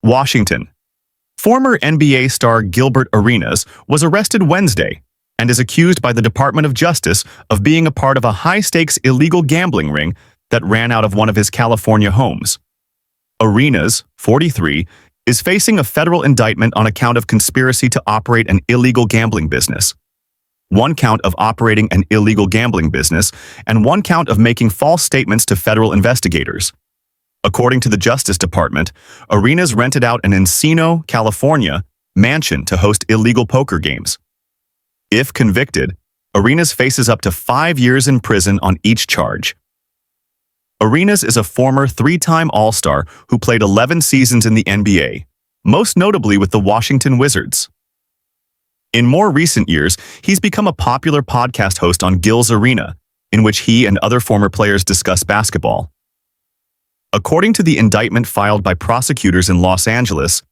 Washington. Former NBA star Gilbert Arenas was arrested Wednesday and is accused by the Department of Justice of being a part of a high-stakes illegal gambling ring that ran out of one of his California homes. Arenas, 43, is facing a federal indictment on account of conspiracy to operate an illegal gambling business. One count of operating an illegal gambling business and one count of making false statements to federal investigators. According to the Justice Department, Arenas rented out an Encino, California, mansion to host illegal poker games. If convicted, Arenas faces up to 5 years in prison on each charge. Arenas is a former 3-time All-Star who played 11 seasons in the NBA, most notably with the Washington Wizards. In more recent years, he's become a popular podcast host on Gil's Arena, in which he and other former players discuss basketball. According to the indictment filed by prosecutors in Los Angeles,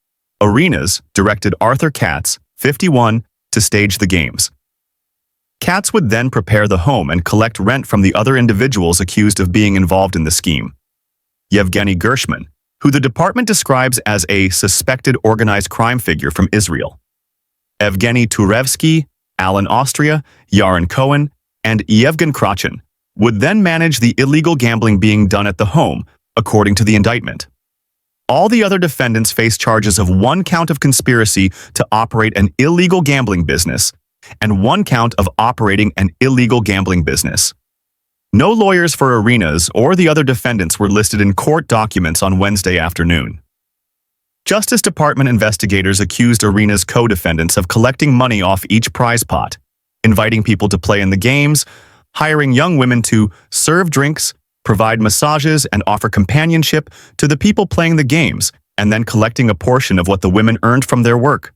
Arenas directed Arthur Katz, 51, to stage the games. Katz would then prepare the home and collect rent from the other individuals accused of being involved in the scheme. Yevgeny Gershman, who the department describes as a suspected organized crime figure from Israel. Evgeny Turevsky, Alan Austria, Yaron Cohen, and Yevgen Krachin would then manage the illegal gambling being done at the home, according to the indictment. All the other defendants face charges of 1 count of conspiracy to operate an illegal gambling business and 1 count of operating an illegal gambling business. No lawyers for Arenas or the other defendants were listed in court documents on Wednesday afternoon. Justice Department investigators accused Arenas' co-defendants of collecting money off each prize pot, inviting people to play in the games, hiring young women to serve drinks, provide massages, and offer companionship to the people playing the games, and then collecting a portion of what the women earned from their work.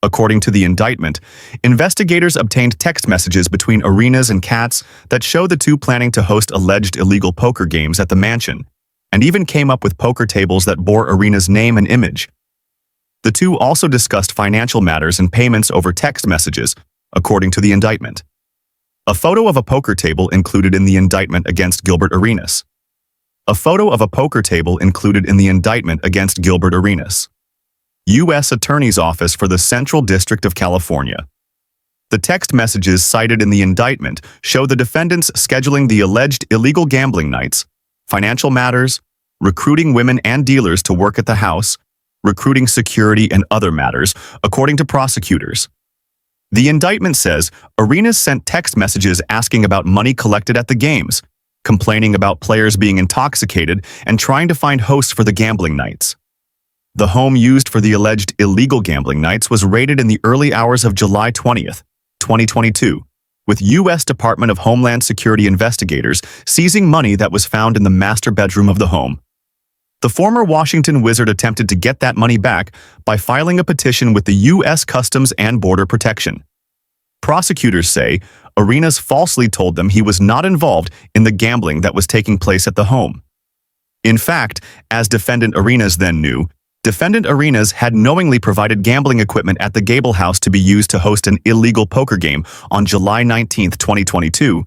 According to the indictment, investigators obtained text messages between Arenas and Katz that show the two planning to host alleged illegal poker games at the mansion, and even came up with poker tables that bore Arenas' name and image. The two also discussed financial matters and payments over text messages, according to the indictment. A photo of a poker table included in the indictment against Gilbert Arenas. A photo of a poker table included in the indictment against Gilbert Arenas. U.S. Attorney's Office for the Central District of California. The text messages cited in the indictment show the defendants scheduling the alleged illegal gambling nights, financial matters, recruiting women and dealers to work at the house, recruiting security and other matters, according to prosecutors. The indictment says Arenas sent text messages asking about money collected at the games, complaining about players being intoxicated, and trying to find hosts for the gambling nights. The home used for the alleged illegal gambling nights was raided in the early hours of July 20th, 2022, with U.S. Department of Homeland Security investigators seizing money that was found in the master bedroom of the home. The former Washington Wizard attempted to get that money back by filing a petition with the U.S. Customs and Border Protection. Prosecutors say Arenas falsely told them he was not involved in the gambling that was taking place at the home. In fact, as defendant Arenas then knew, defendant Arenas had knowingly provided gambling equipment at the Gable House to be used to host an illegal poker game on July 19, 2022,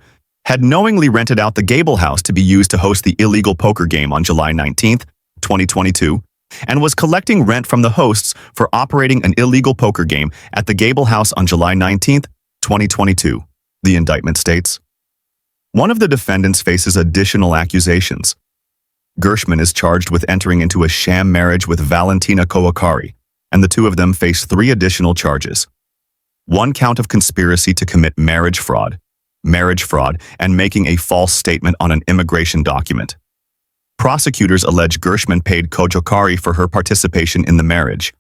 had knowingly rented out the Gable House to be used to host the illegal poker game on July 19, 2022, and was collecting rent from the hosts for operating an illegal poker game at the Gable House on July 19, 2022, the indictment states. One of the defendants faces additional accusations. Gershman is charged with entering into a sham marriage with Valentina Kowakari, and the two of them face 3 additional charges. 1 count of conspiracy to commit marriage fraud, and making a false statement on an immigration document. Prosecutors allege Gershman paid Kowakari for her participation in the marriage.